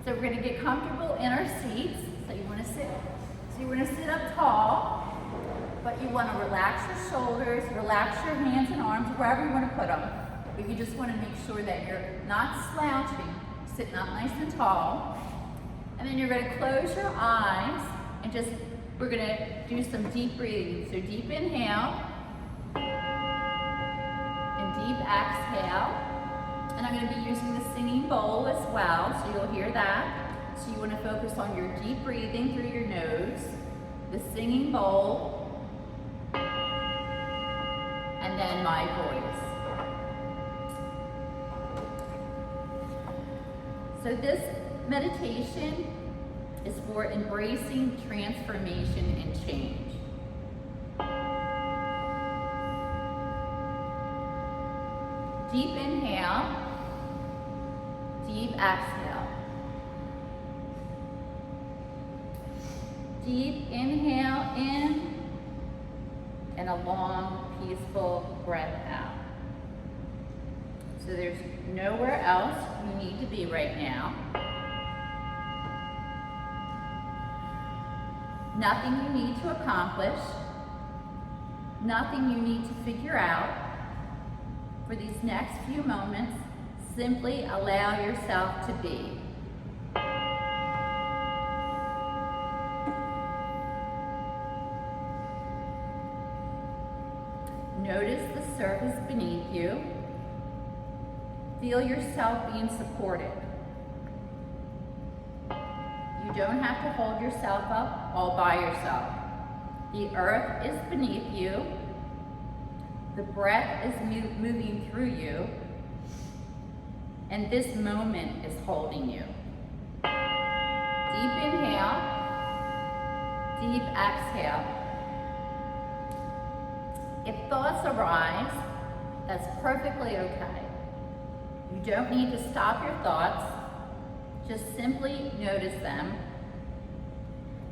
So we're going to get comfortable in our seats. So you want to sit up tall, but you want to relax your shoulders, relax your hands and arms wherever you want to put them. But you just want to make sure that you're not slouching, sitting up nice and tall. And then you're going to close your eyes and we're going to do some deep breathing. So deep inhale and deep exhale. And I'm going to be using the singing bowl as well, so you'll hear that. So you want to focus on your deep breathing through your nose, the singing bowl, and then my voice. So this meditation is for embracing transformation and change. Deep inhale, deep exhale. Deep inhale in, and a long, peaceful breath out. So there's nowhere else you need to be right now. Nothing you need to accomplish. Nothing you need to figure out. For these next few moments, simply allow yourself to be. Notice the surface beneath you. Feel yourself being supported. You don't have to hold yourself up all by yourself. The earth is beneath you. The breath is moving through you, and this moment is holding you. Deep inhale, deep exhale. If thoughts arise, that's perfectly okay. You don't need to stop your thoughts, just simply notice them,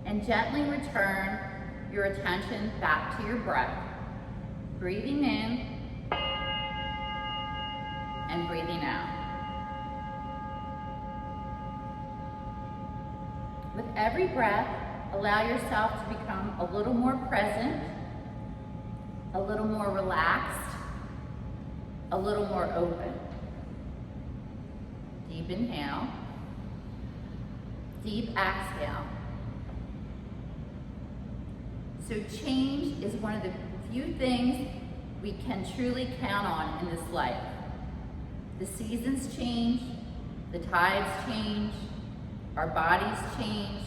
and gently return your attention back to your breath. Breathing in and breathing out. With every breath, allow yourself to become a little more present, a little more relaxed, a little more open. Deep inhale, deep exhale. So change is one of the few things we can truly count on in this life. The seasons change, the tides change, our bodies change,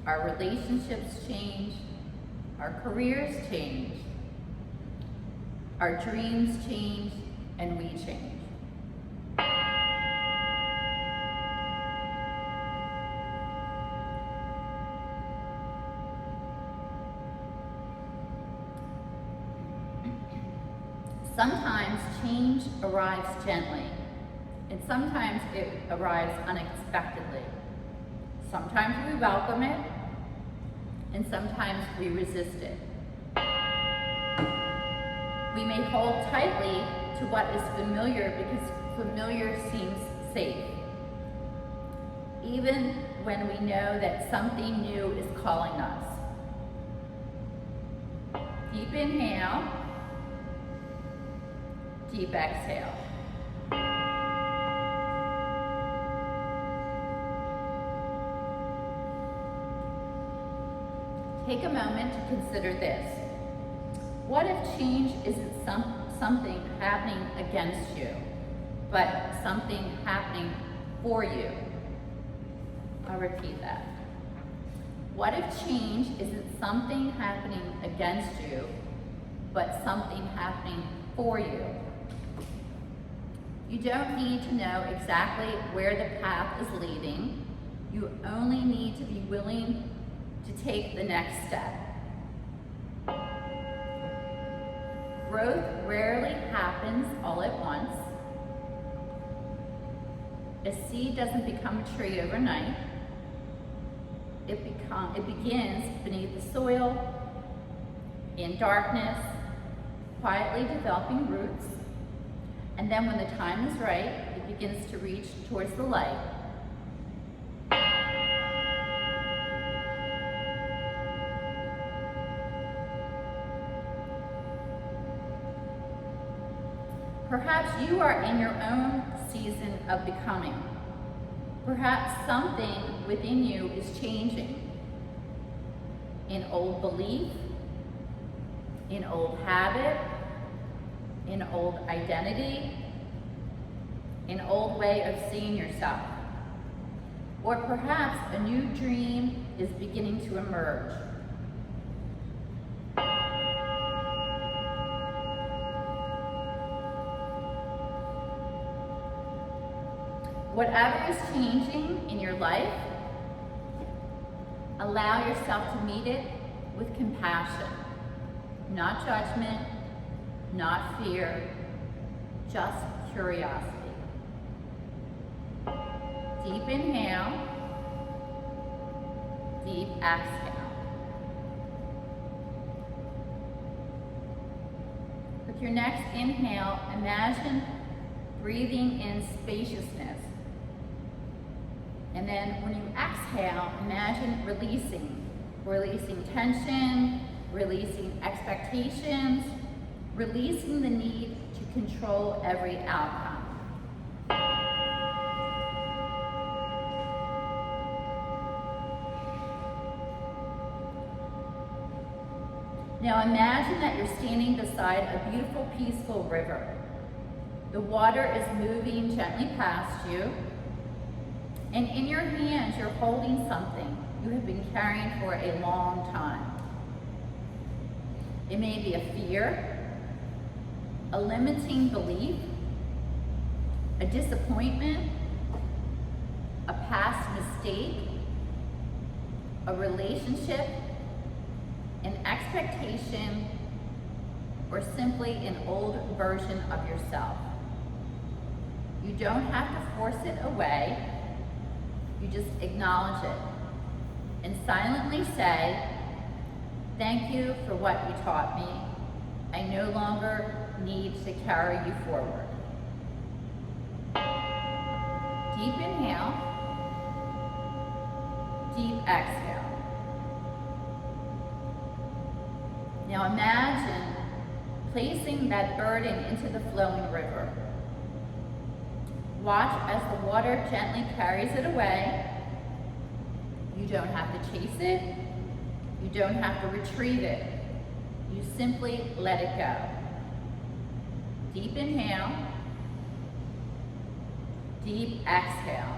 our relationships change, our careers change, our dreams change, and we change. Sometimes change arrives gently, and sometimes it arrives unexpectedly. Sometimes we welcome it, and sometimes we resist it. We may hold tightly to what is familiar because familiar seems safe, even when we know that something new is calling us. Deep inhale. Deep exhale. Take a moment to consider this. What if change isn't something happening against you, but something happening for you? I'll repeat that. What if change isn't something happening against you, but something happening for you? You don't need to know exactly where the path is leading. You only need to be willing to take the next step. Growth rarely happens all at once. A seed doesn't become a tree overnight. It begins beneath the soil, in darkness, quietly developing roots, and then when the time is right, it begins to reach towards the light. Perhaps you are in your own season of becoming. Perhaps something within you is changing. An old belief, an old habit, an old identity, an old way of seeing yourself. Or perhaps a new dream is beginning to emerge. Whatever is changing in your life, allow yourself to meet it with compassion, not judgment, not fear, just curiosity. Deep inhale, deep exhale. With your next inhale, imagine breathing in spaciousness. And then when you exhale, imagine releasing tension, releasing expectations, releasing the need to control every outcome. Now imagine that you're standing beside a beautiful, peaceful river. The water is moving gently past you, and in your hands you're holding something you have been carrying for a long time. It may be a fear, a limiting belief, a disappointment, a past mistake, a relationship, an expectation, or simply an old version of yourself. You don't have to force it away. You just acknowledge it and silently say, "Thank you for what you taught me. I no longer need to carry you forward." Deep inhale, deep exhale. Now imagine placing that burden into the flowing river. Watch as the water gently carries it away. You don't have to chase it. You don't have to retrieve it. You simply let it go. Deep inhale, deep exhale.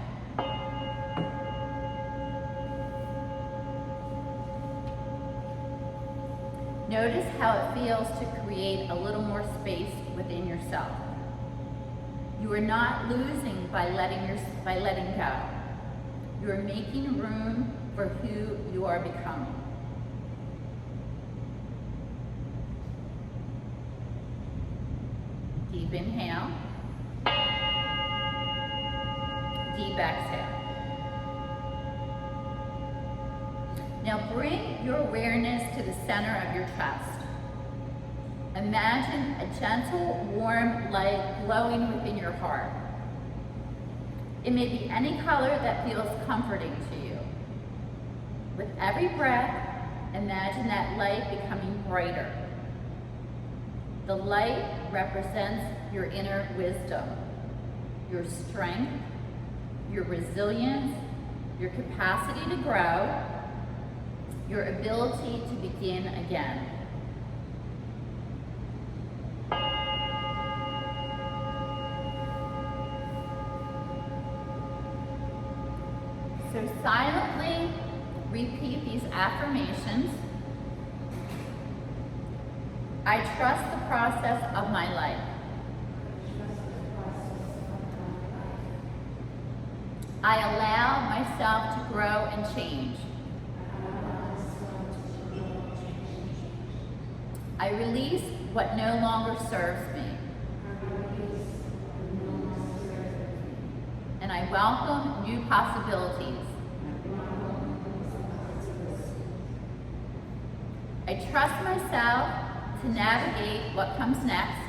Notice how it feels to create a little more space within yourself. You are not losing by letting go. You are making room for who you are becoming. Deep inhale. Deep exhale. Now bring your awareness to the center of your chest. Imagine a gentle, warm light glowing within your heart. It may be any color that feels comforting to you. With every breath, imagine that light becoming brighter. The light represents your inner wisdom, your strength, your resilience, your capacity to grow, your ability to begin again. So silently repeat these affirmations. I trust the process of my life. I allow myself to grow and change. I release what no longer serves me. And I welcome new possibilities. I trust myself to navigate what comes next.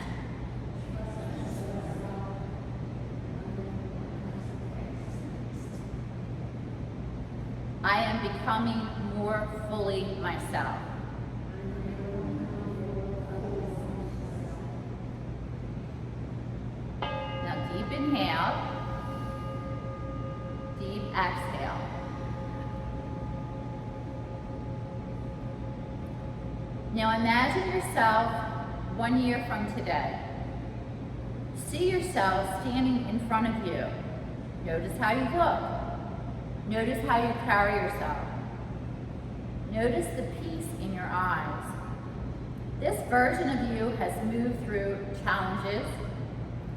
I am becoming more fully myself. inhale, deep exhale. Now imagine yourself 1 year from today. See yourself standing in front of you. Notice how you look. Notice how you carry yourself. Notice the peace in your eyes. This version of you has moved through challenges.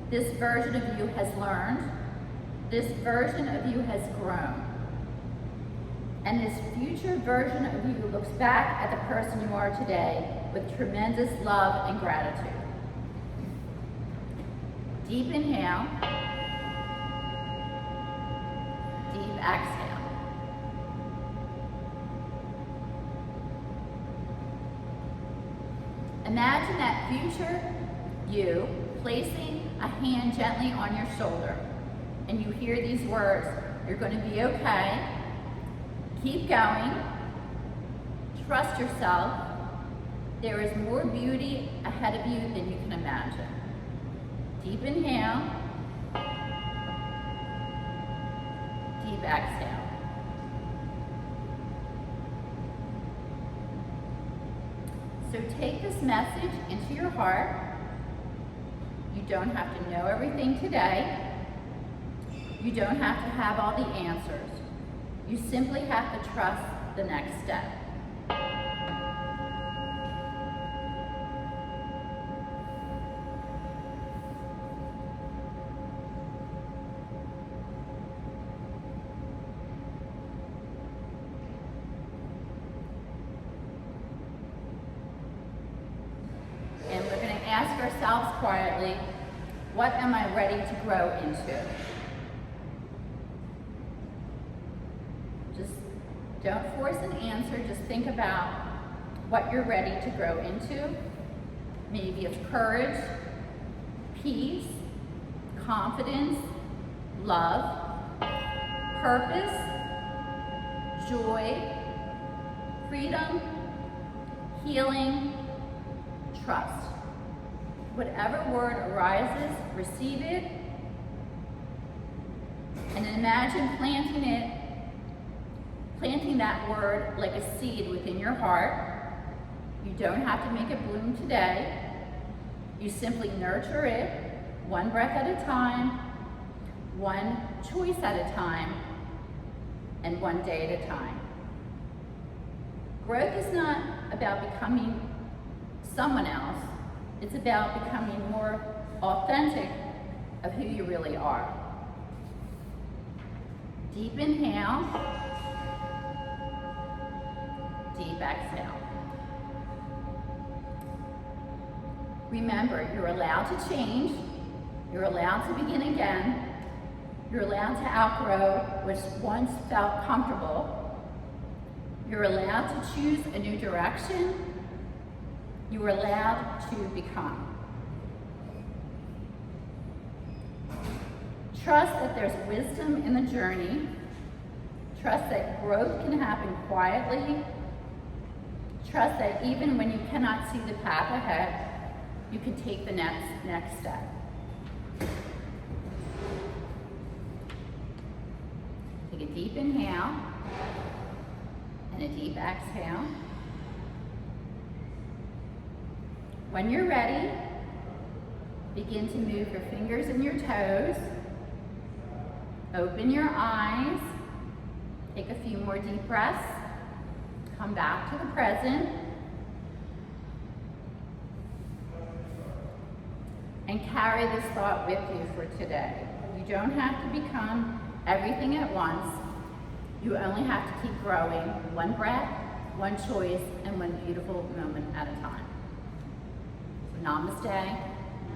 This version of you has learned. This version of you has grown. And this future version of you looks back at the person you are today with tremendous love and gratitude. Deep inhale. Deep exhale. Imagine that future you placing a hand gently on your shoulder, and you hear these words, "You're going to be okay. Keep going. Trust yourself. There is more beauty ahead of you than you can imagine." Deep inhale. Deep exhale. So take this message into your heart. You don't have to know everything today. You don't have to have all the answers. You simply have to trust the next step. And we're going to ask ourselves quietly, what am I ready to grow into? Just don't force an answer, just think about what you're ready to grow into. Maybe it's courage, peace, confidence, love, purpose, joy, freedom, healing, trust. Whatever word arises, receive it, and imagine planting that word like a seed within your heart. You don't have to make it bloom today. You simply nurture it, one breath at a time, one choice at a time, and one day at a time. Growth is not about becoming someone else. It's about becoming more authentic of who you really are. Deep inhale. Deep exhale. Remember, you're allowed to change. You're allowed to begin again. You're allowed to outgrow what once felt comfortable. You're allowed to choose a new direction. You are allowed to become. Trust that there's wisdom in the journey. Trust that growth can happen quietly. Trust that even when you cannot see the path ahead, you can take the next step. Take a deep inhale and a deep exhale. When you're ready, begin to move your fingers and your toes. Open your eyes. Take a few more deep breaths. Come back to the present. And carry this thought with you for today. You don't have to become everything at once. You only have to keep growing, one breath, one choice, and one beautiful moment at a time. Namaste.